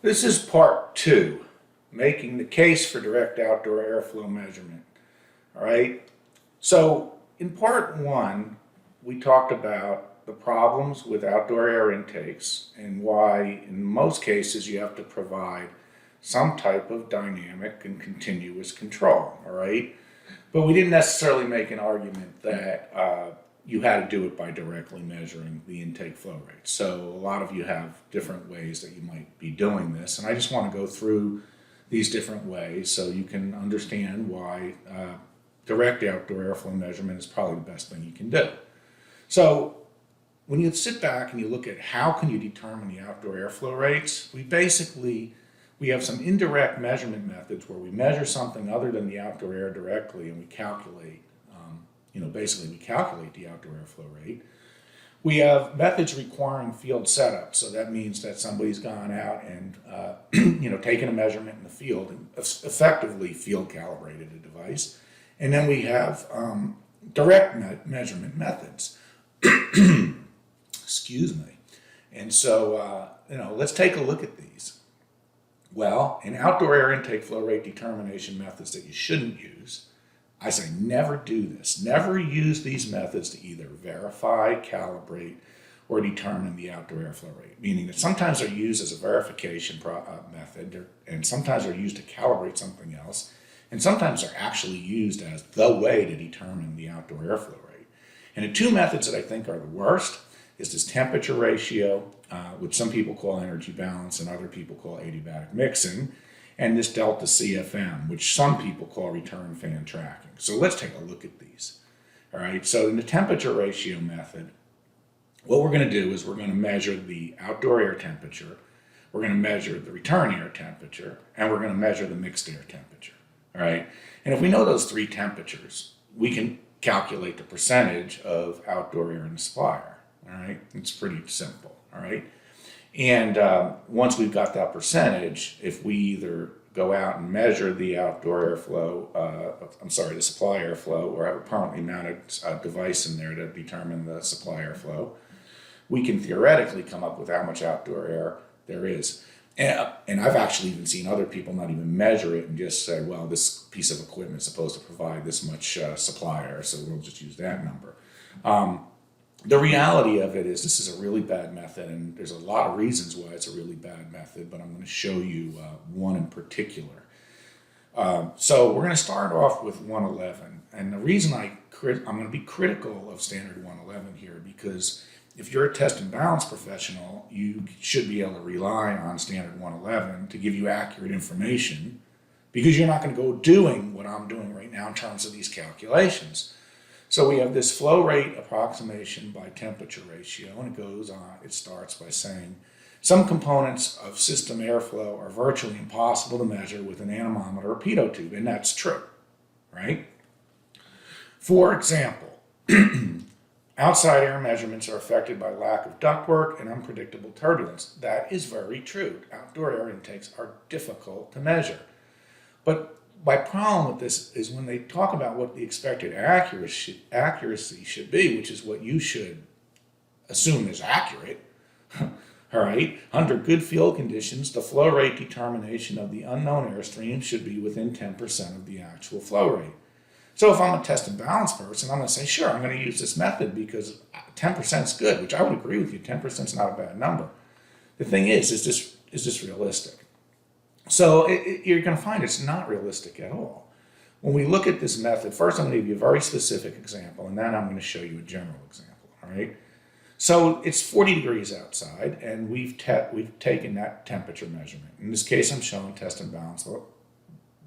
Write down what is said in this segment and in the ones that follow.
This is part two, making the case for direct outdoor airflow measurement. All right. So in part one, we talked about the problems with outdoor air intakes and why in most cases you have to provide some type of dynamic and continuous control. All right. But we didn't necessarily make an argument that you had to do it by directly measuring the intake flow rate. So a lot of you have different ways that you might be doing this, and I just want to go through these different ways so you can understand why direct outdoor airflow measurement is probably the best thing you can do. So when you sit back and you look at how can you determine the outdoor airflow rates, we have some indirect measurement methods where we measure something other than the outdoor air directly and we calculate, basically we calculate the outdoor airflow rate. We have methods requiring field setup. So that means that somebody's gone out and, taken a measurement in the field and effectively field calibrated a device. And then we have direct measurement methods. Excuse me. And so, let's take a look at these. Well, in outdoor air intake flow rate determination methods that you shouldn't use, I say never do this. Never use these methods to either verify, calibrate, or determine the outdoor airflow rate, meaning that sometimes they're used as a verification method, and sometimes they're used to calibrate something else, and sometimes they're actually used as the way to determine the outdoor airflow rate. And the two methods that I think are the worst is this temperature ratio, which some people call energy balance and other people call adiabatic mixing, and this delta CFM, which some people call return fan tracking. So let's take a look at these. All right, so in the temperature ratio method, what we're going to do is we're going to measure the outdoor air temperature, we're going to measure the return air temperature, and we're going to measure the mixed air temperature. All right, and if we know those three temperatures, we can calculate the percentage of outdoor air in the supply air. All right, it's pretty simple. All right. And once we've got that percentage, if we either go out and measure the outdoor airflow, the supply airflow, or have a permanently mounted device in there to determine the supply airflow, we can theoretically come up with how much outdoor air there is. And I've actually even seen other people not even measure it and just say, well, this piece of equipment is supposed to provide this much supply air, so we'll just use that number. The reality of it is this is a really bad method, and there's a lot of reasons why it's a really bad method, but I'm going to show you one in particular. So we're going to start off with 111, and the reason I'm going to be critical of standard 111 here, because if you're a test and balance professional, you should be able to rely on standard 111 to give you accurate information, because you're not going to go doing what I'm doing right now in terms of these calculations. So we have this flow rate approximation by temperature ratio, and it goes on. It starts by saying some components of system airflow are virtually impossible to measure with an anemometer or pitot tube, and that's true, right? For example, outside air measurements are affected by lack of ductwork and unpredictable turbulence. That is very true. Outdoor air intakes are difficult to measure. But my problem with this is when they talk about what the expected accuracy should be, which is what you should assume is accurate, all right, under good field conditions, the flow rate determination of the unknown airstream should be within 10% of the actual flow rate. So if I'm a test and balance person, I'm going to say, sure, I'm going to use this method because 10% is good, which I would agree with you. 10% is not a bad number. The thing is this realistic? So you're going to find it's not realistic at all. When we look at this method, first I'm going to give you a very specific example, and then I'm going to show you a general example. All right. So it's 40 degrees outside, and we've taken that temperature measurement. In this case, I'm showing test and balance. Well,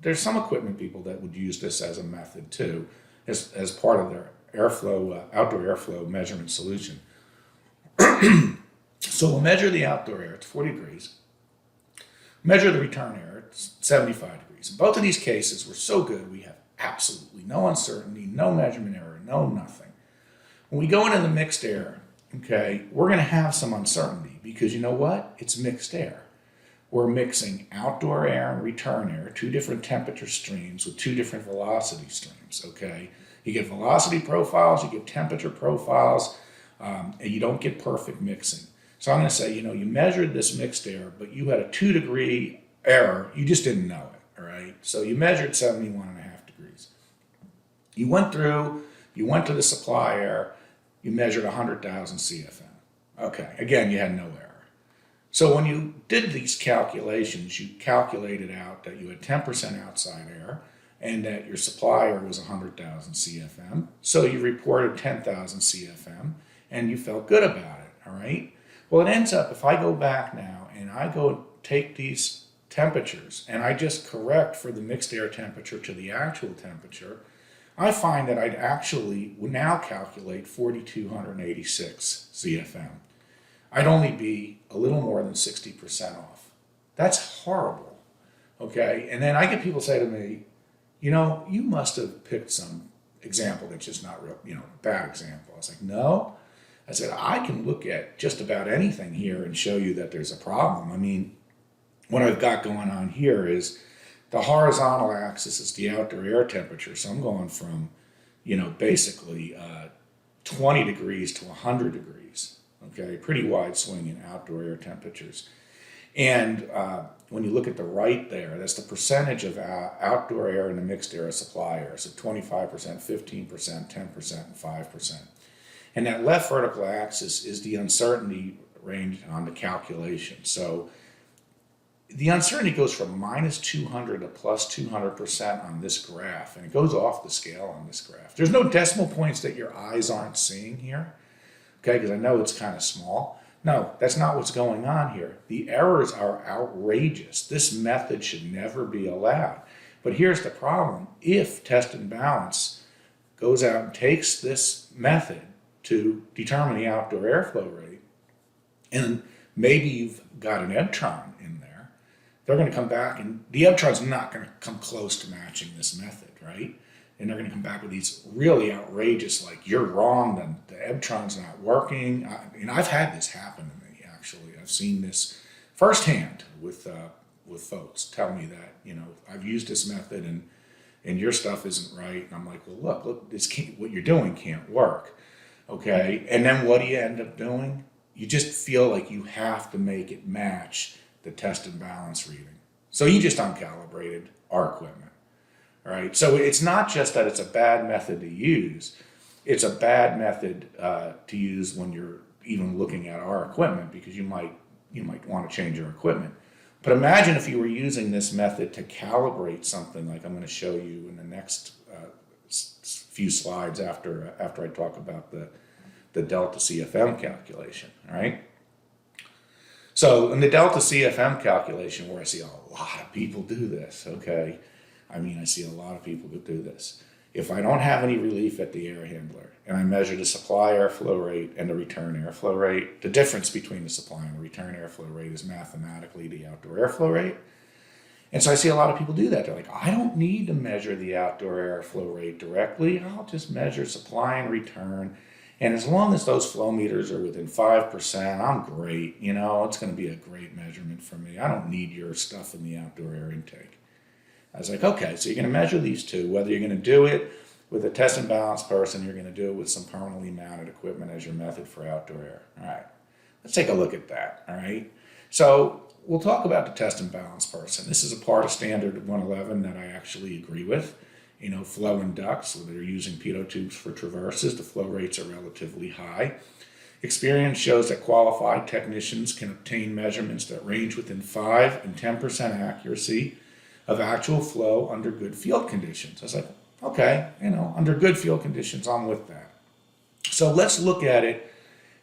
there's some equipment people that would use this as a method too, as part of their outdoor airflow measurement solution. So we'll measure the outdoor air. It's 40 degrees. Measure the return air at 75 degrees. In both of these cases, we're so good, we have absolutely no uncertainty, no measurement error, no nothing. When we go into the mixed air, okay, we're going to have some uncertainty because you know what? It's mixed air. We're mixing outdoor air and return air, two different temperature streams with two different velocity streams, okay? You get velocity profiles, you get temperature profiles, and you don't get perfect mixing. So I'm going to say, you measured this mixed air, but you had a 2-degree error. You just didn't know it, all right? So you measured 71.5 degrees. You went through, you went to the supply air, you measured 100,000 CFM. Okay, again, you had no error. So when you did these calculations, you calculated out that you had 10% outside air and that your supply air was 100,000 CFM. So you reported 10,000 CFM and you felt good about it, all right? Well, it ends up, if I go back now and I go take these temperatures and I just correct for the mixed air temperature to the actual temperature, I find that I'd actually now calculate 4,286 CFM. I'd only be a little more than 60% off. That's horrible, okay? And then I get people say to me, you must have picked some example that's just not real, bad example. I was like, no. I said, I can look at just about anything here and show you that there's a problem. I mean, what I've got going on here is the horizontal axis is the outdoor air temperature. So I'm going from, basically 20 degrees to 100 degrees. Okay, pretty wide swing in outdoor air temperatures. And when you look at the right there, that's the percentage of outdoor air in the mixed air supply air. So 25%, 15%, 10%, and 5%. And that left vertical axis is the uncertainty range on the calculation. So the uncertainty goes from minus 200 to plus 200% on this graph, and it goes off the scale on this graph. There's no decimal points that your eyes aren't seeing here, okay, because I know it's kind of small. No, that's not what's going on here. The errors are outrageous. This method should never be allowed. But here's the problem. If test and balance goes out and takes this method to determine the outdoor airflow rate, and maybe you've got an Ebtron in there, they're going to come back, and the Ebtron's not going to come close to matching this method, right? And they're going to come back with these really outrageous, like, you're wrong, the Ebtron's not working. I've had this happen to me, actually. I've seen this firsthand with folks tell me that, I've used this method and your stuff isn't right. And I'm like, well, look, what you're doing can't work. Okay, and then what do you end up doing? You just feel like you have to make it match the test and balance reading. So you just uncalibrated our equipment, all right? So it's not just that it's a bad method to use, it's a bad method to use when you're even looking at our equipment, because you might want to change your equipment. But imagine if you were using this method to calibrate something like I'm going to show you in the next few slides after I talk about the delta CFM calculation, all right? So in the delta CFM calculation, where I see a lot of people do this, okay? I see a lot of people who do this. If I don't have any relief at the air handler and I measure the supply airflow rate and the return airflow rate, the difference between the supply and the return airflow rate is mathematically the outdoor airflow rate. And so I see a lot of people do that. They're like, I don't need to measure the outdoor airflow rate directly. I'll just measure supply and return. And as long as those flow meters are within 5%, I'm great. It's going to be a great measurement for me. I don't need your stuff in the outdoor air intake. I was like, okay, so you're going to measure these two. Whether you're going to do it with a test and balance person, you're going to do it with some permanently mounted equipment as your method for outdoor air. All right, let's take a look at that. All right, so we'll talk about the test and balance person. This is a part of standard 111 that I actually agree with. Flow and ducts, so they're using pitot tubes for traverses. The flow rates are relatively high. Experience shows that qualified technicians can obtain measurements that range within 5 and 10% accuracy of actual flow under good field conditions. I was like, okay, under good field conditions, I'm with that. So let's look at it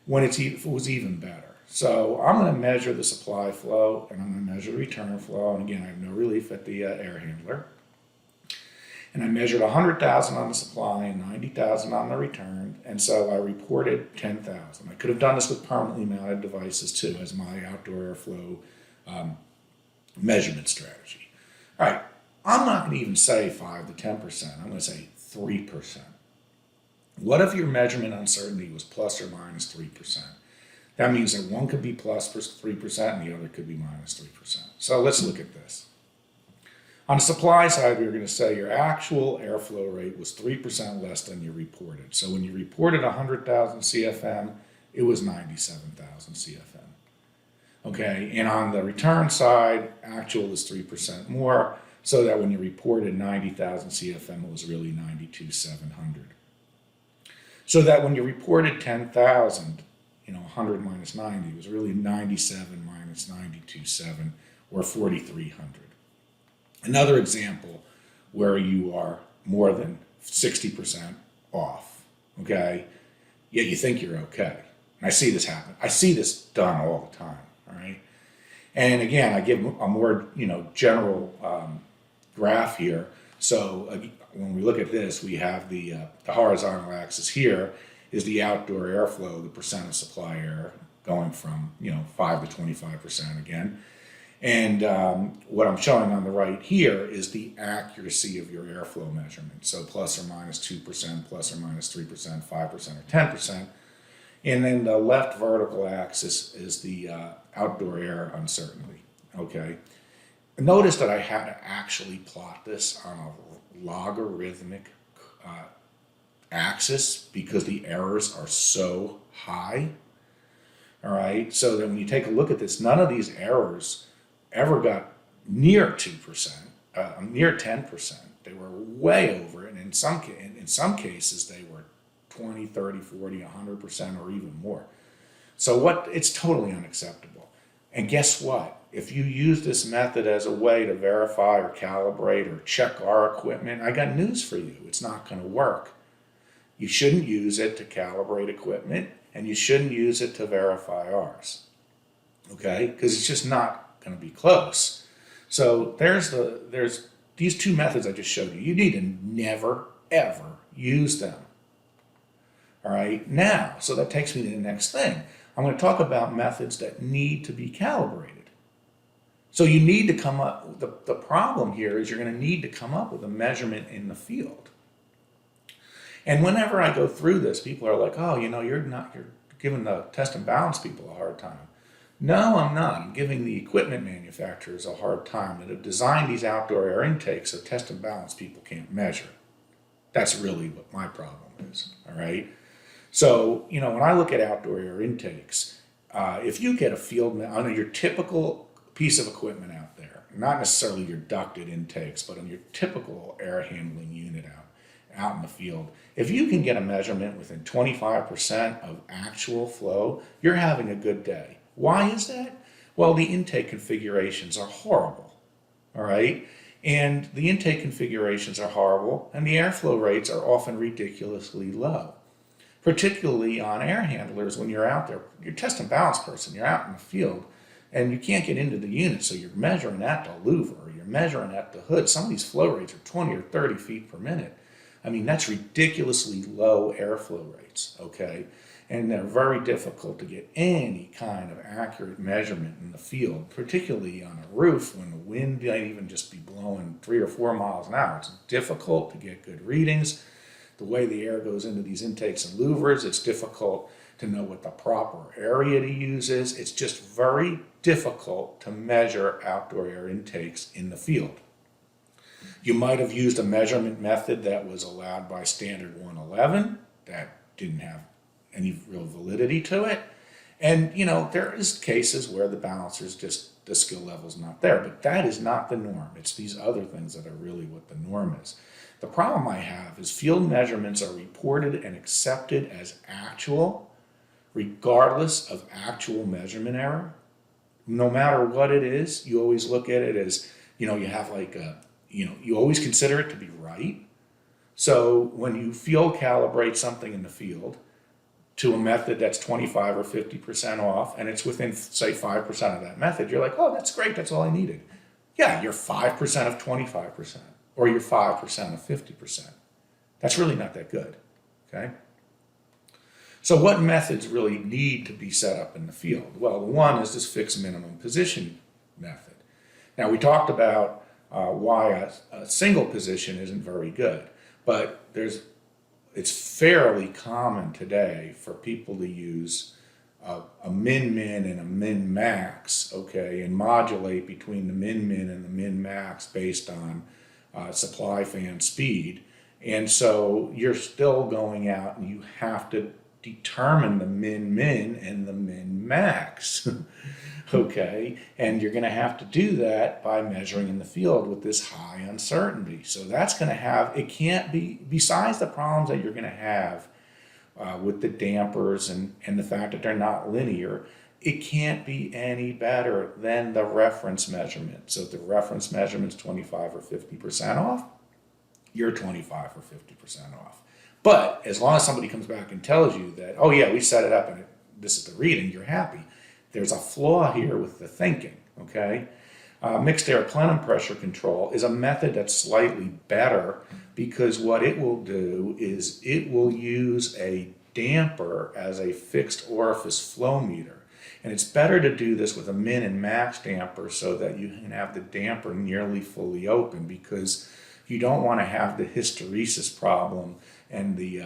when it was even better. So I'm going to measure the supply flow, and I'm going to measure the return flow. And again, I have no relief at the air handler. And I measured 100,000 on the supply and 90,000 on the return. And so I reported 10,000. I could have done this with permanently mounted devices too, as my outdoor airflow measurement strategy. All right, I'm not going to even say 5 to 10%. I'm going to say 3%. What if your measurement uncertainty was plus or minus 3%? That means that one could be plus 3% and the other could be minus 3%. So let's look at this. On the supply side, we were going to say your actual airflow rate was 3% less than you reported. So when you reported 100,000 CFM, it was 97,000 CFM. Okay, and on the return side, actual is 3% more, so that when you reported 90,000 CFM, it was really 92,700. So that when you reported 10,000, 100 minus 90 was really 97 minus 92.7, or 4,300. Another example where you are more than 60% off, okay, yet you think you're okay. And I see this happen. I see this done all the time, all right? And again, I give a more, general graph here. So when we look at this, we have the horizontal axis here is the outdoor airflow, the percent of supply air going from 5 to 25% again. And what I'm showing on the right here is the accuracy of your airflow measurement. So plus or minus 2%, plus or minus 3%, 5%, or 10%. And then the left vertical axis is the outdoor air uncertainty. Okay. Notice that I had to actually plot this on a logarithmic axis because the errors are so high. All right. So then when you take a look at this, none of these errors ever got near 2%, near 10%. They were way over it. And in some cases, they were 20, 30, 40, 100%, or even more. So it's totally unacceptable. And guess what? If you use this method as a way to verify or calibrate or check our equipment, I got news for you. It's not going to work. You shouldn't use it to calibrate equipment, and you shouldn't use it to verify ours. Okay? Because it's just not going to be close. So there's these two methods I just showed you. You need to never, ever use them. All right, now, so that takes me to the next thing. I'm going to talk about methods that need to be calibrated. So you need to come up, the problem here is you're going to need to come up with a measurement in the field. And whenever I go through this, people are like, oh, you're giving the test and balance people a hard time. No, I'm not. I'm giving the equipment manufacturers a hard time that have designed these outdoor air intakes so test and balance people can't measure. That's really what my problem is, all right? So, when I look at outdoor air intakes, if you get a field, on your typical piece of equipment out there, not necessarily your ducted intakes, but on your typical air handling unit out in the field, if you can get a measurement within 25% of actual flow, you're having a good day. Why is that? Well, the intake configurations are horrible, all right? And the intake configurations are horrible, and the airflow rates are often ridiculously low. Particularly on air handlers when you're out there. You're a test and balance person, you're out in the field, and you can't get into the unit, so you're measuring at the louver, or you're measuring at the hood. Some of these flow rates are 20 or 30 feet per minute. I mean, that's ridiculously low airflow rates, okay? And they're very difficult to get any kind of accurate measurement in the field, particularly on a roof when the wind might even just be blowing 3 or 4 miles an hour. It's difficult to get good readings. The way the air goes into these intakes and louvers, it's difficult to know what the proper area to use is. It's just very difficult to measure outdoor air intakes in the field. You might have used a measurement method that was allowed by standard 111 that didn't have any real validity to it. And, there is cases where the balancer's just, the skill level's not there, but that is not the norm. It's these other things that are really what the norm is. The problem I have is field measurements are reported and accepted as actual, regardless of actual measurement error. No matter what it is, you always look at it as, you have you always consider it to be right. So when you field calibrate something in the field to a method that's 25 or 50% off, and it's within, say, 5% of that method, you're like, oh, that's great, that's all I needed. Yeah, you're 5% of 25%. Or you're 5% of 50%. That's really not that good, okay? So what methods really need to be set up in the field? Well, the one is this fixed minimum position method. Now, we talked about why a single position isn't very good, but it's fairly common today for people to use a min-min and a min-max, okay, and modulate between the min-min and the min-max based on supply fan speed. And so you're still going out and you have to determine the min and the min-max. Okay, and you're going to have to do that by measuring in the field with this high uncertainty. So that's going to have, it can't be, besides the problems that you're going to have with the dampers and the fact that they're not linear, it can't be any better than the reference measurement. So if the reference measurement's 25 or 50% off, you're 25 or 50% off. But as long as somebody comes back and tells you that, oh yeah, we set it up and this is the reading, you're happy. There's a flaw here with the thinking, okay? Mixed air plenum pressure control is a method that's slightly better because what it will do is it will use a damper as a fixed orifice flow meter. And it's better to do this with a min and max damper so that you can have the damper nearly fully open, because you don't want to have the hysteresis problem and the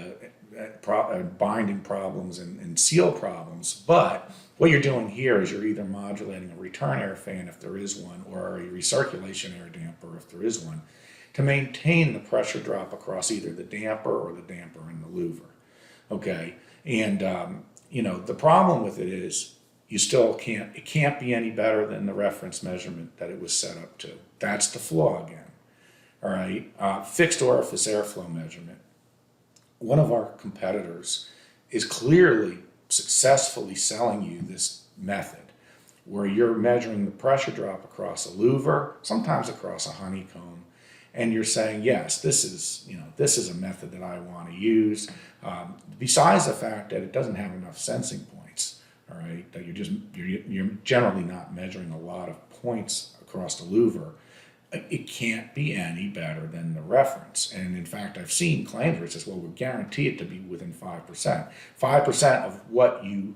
binding problems and seal problems. But what you're doing here is you're either modulating a return air fan if there is one, or a recirculation air damper if there is one, to maintain the pressure drop across either the damper or the damper and the louver. Okay, and the problem with it is you still can't, it can't be any better than the reference measurement that it was set up to. That's the flaw again. All right, fixed orifice airflow measurement. One of our competitors is clearly successfully selling you this method where you're measuring the pressure drop across a louver, sometimes across a honeycomb, and you're saying, yes, this is a method that I want to use. Besides the fact that it doesn't have enough sensing points, all right, that you're generally not measuring a lot of points across the louver. It can't be any better than the reference. And in fact, I've seen claims where it says, well, we'll guarantee it to be within 5%. 5% of what you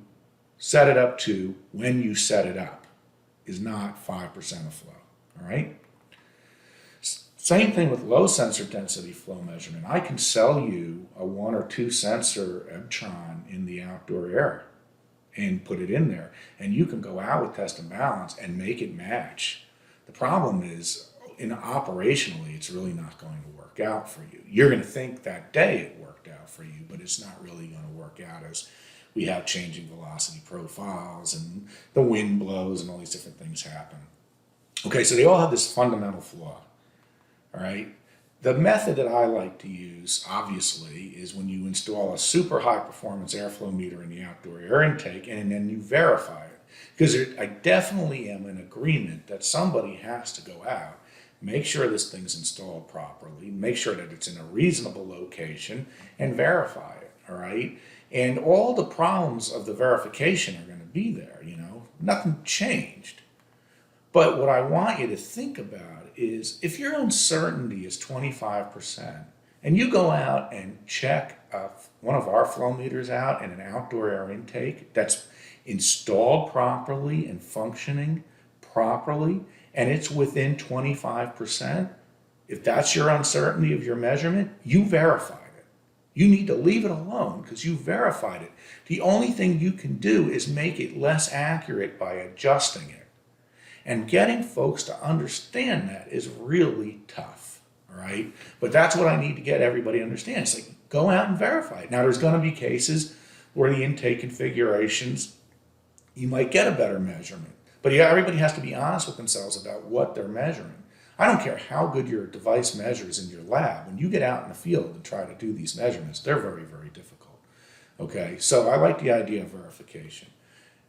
set it up to when you set it up is not 5% of flow, all right? Same thing with low sensor density flow measurement. I can sell you a 1 or 2 sensor Ebtron in the outdoor air and put it in there. And you can go out with test and balance and make it match. The problem is, operationally, it's really not going to work out for you. You're going to think that day it worked out for you, but it's not really going to work out as we have changing velocity profiles and the wind blows and all these different things happen. Okay, so they all have this fundamental flaw, all right? The method that I like to use, obviously, is when you install a super high performance airflow meter in the outdoor air intake and then you verify it. Because I definitely am in agreement that somebody has to go out, make sure this thing's installed properly, make sure that it's in a reasonable location, and verify it, all right? And all the problems of the verification are going to be there, nothing changed. But what I want you to think about is if your uncertainty is 25%, and you go out and check one of our flow meters out in an outdoor air intake that's installed properly and functioning properly, and it's within 25%, if that's your uncertainty of your measurement, you verified it. You need to leave it alone because you verified it. The only thing you can do is make it less accurate by adjusting it. And getting folks to understand that is really tough, all right? But that's what I need to get everybody to understand. It's like, go out and verify it. Now, there's going to be cases where the intake configurations, you might get a better measurement. But yeah, everybody has to be honest with themselves about what they're measuring. I don't care how good your device measures in your lab. When you get out in the field and try to do these measurements, they're very, very difficult. Okay, so I like the idea of verification.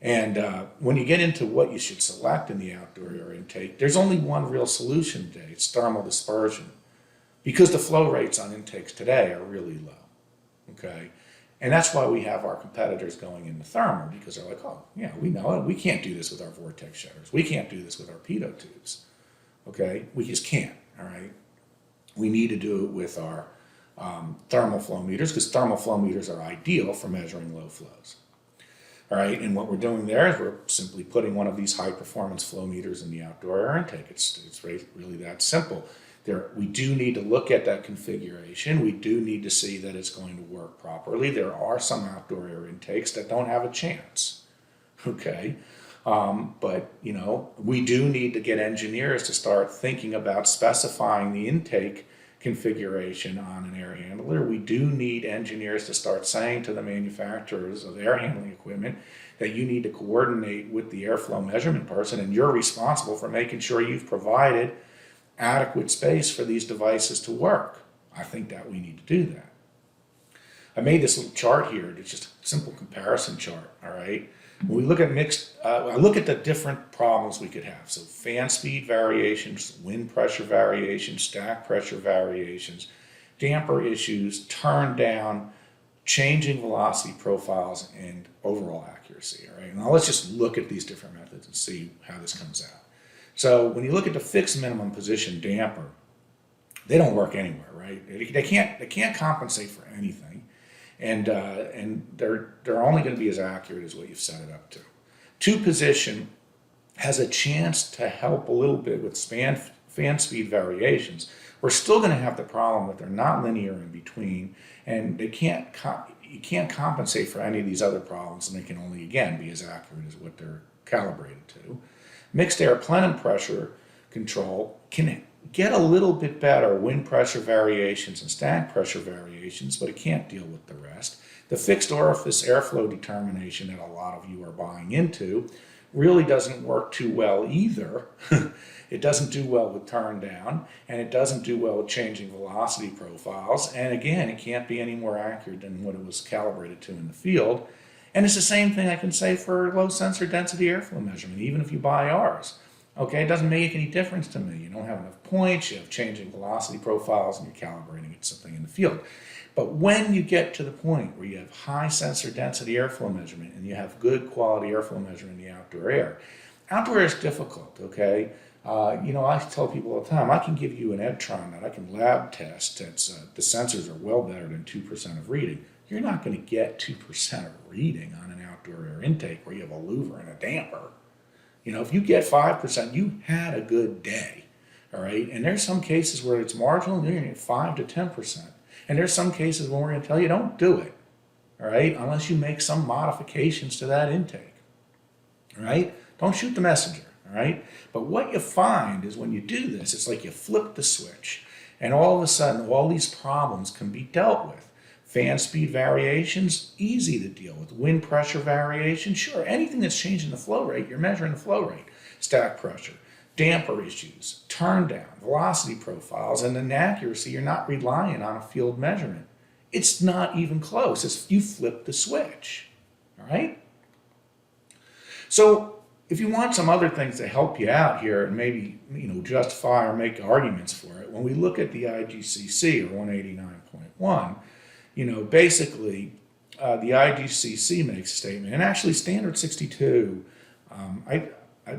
And when you get into what you should select in the outdoor air intake, there's only one real solution today. It's thermal dispersion. Because the flow rates on intakes today are really low. Okay? And that's why we have our competitors going into thermal, because they're like, oh, yeah, we know it. We can't do this with our vortex shutters. We can't do this with our pitot tubes. Okay? We just can't, all right? We need to do it with our thermal flow meters, because thermal flow meters are ideal for measuring low flows. All right, and what we're doing there is we're simply putting one of these high-performance flow meters in the outdoor air intake. It's really that simple. We do need to look at that configuration. We do need to see that it's going to work properly. There are some outdoor air intakes that don't have a chance, okay? But, we do need to get engineers to start thinking about specifying the intake configuration on an air handler. We do need engineers to start saying to the manufacturers of air handling equipment that you need to coordinate with the airflow measurement person, and you're responsible for making sure you've provided adequate space for these devices to work. I think that we need to do that. I made this little chart here. It's just a simple comparison chart, all right? When we look at I look at the different problems we could have. So fan speed variations, wind pressure variations, stack pressure variations, damper issues, turn down, changing velocity profiles, and overall accuracy, all right? Now let's just look at these different methods and see how this comes out. So when you look at the fixed minimum position damper, they don't work anywhere, right? They can't compensate for anything, and they're only going to be as accurate as what you've set it up to. Two position has a chance to help a little bit with fan speed variations. We're still going to have the problem that they're not linear in between, and you can't compensate for any of these other problems, and they can only, again, be as accurate as what they're calibrated to. Mixed air plenum pressure control can get a little bit better wind pressure variations and stack pressure variations, but it can't deal with the rest. The fixed orifice airflow determination that a lot of you are buying into really doesn't work too well either. It doesn't do well with turn down, and it doesn't do well with changing velocity profiles. And again, it can't be any more accurate than what it was calibrated to in the field. And it's the same thing I can say for low sensor density airflow measurement, even if you buy ours. Okay, it doesn't make any difference to me. You don't have enough points, you have changing velocity profiles, and you're calibrating it something in the field. But when you get to the point where you have high sensor density airflow measurement and you have good quality airflow measurement in the outdoor air is difficult, okay? I tell people all the time, I can give you an Edtron that I can lab test that's the sensors are well better than 2% of reading. You're not going to get 2% of reading on an outdoor air intake where you have a louver and a damper. If you get 5%, you had a good day, all right? And there's some cases where it's marginal, you're going to get 5 to 10%. And there's some cases when we're going to tell you don't do it, all right, unless you make some modifications to that intake, all right? Don't shoot the messenger, all right? But what you find is when you do this, it's like you flip the switch, and all of a sudden, all these problems can be dealt with. Fan speed variations, easy to deal with. Wind pressure variation, sure. Anything that's changing the flow rate, you're measuring the flow rate. Stack pressure, damper issues, turn down, velocity profiles, and then accuracy, you're not relying on a field measurement. It's not even close. You flip the switch, all right? So if you want some other things to help you out here and maybe justify or make arguments for it, when we look at the IGCC or 189.1, basically, the IGCC makes a statement, and actually Standard 62, I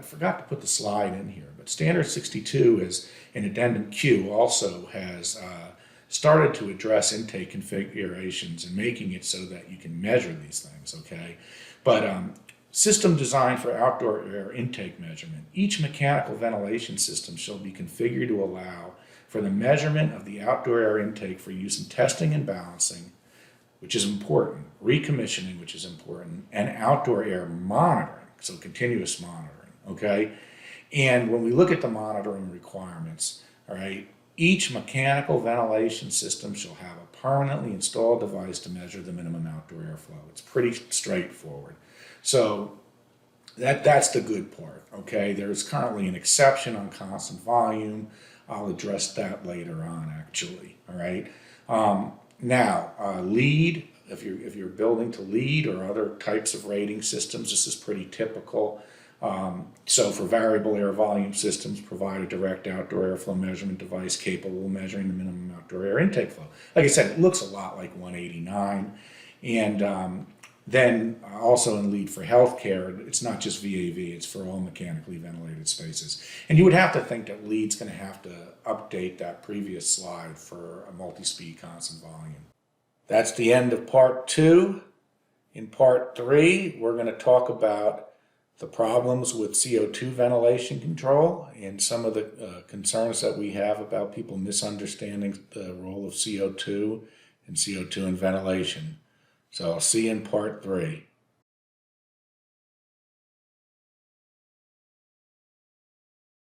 forgot to put the slide in here, but Standard 62 is in Addendum Q also has started to address intake configurations and making it so that you can measure these things, okay? But system design for outdoor air intake measurement. Each mechanical ventilation system shall be configured to allow for the measurement of the outdoor air intake for use in testing and balancing, which is important, recommissioning, which is important, and outdoor air monitoring, so continuous monitoring, okay? And when we look at the monitoring requirements, all right, each mechanical ventilation system shall have a permanently installed device to measure the minimum outdoor airflow. It's pretty straightforward. So that's the good part, okay? There's currently an exception on constant volume. I'll address that later on, actually, all right? LEED, if you're building to LEED or other types of rating systems, this is pretty typical. So for variable air volume systems, provide a direct outdoor airflow measurement device capable of measuring the minimum outdoor air intake flow. Like I said, it looks a lot like 189. And then also in LEED for healthcare, it's not just VAV, it's for all mechanically ventilated spaces. And you would have to think that LEED's going to have to update that previous slide for a multi-speed constant volume. That's the end of part 2. In part 3, we're going to talk about the problems with CO2 ventilation control and some of the concerns that we have about people misunderstanding the role of CO2 and CO2 in ventilation. So I'll see you in part 3.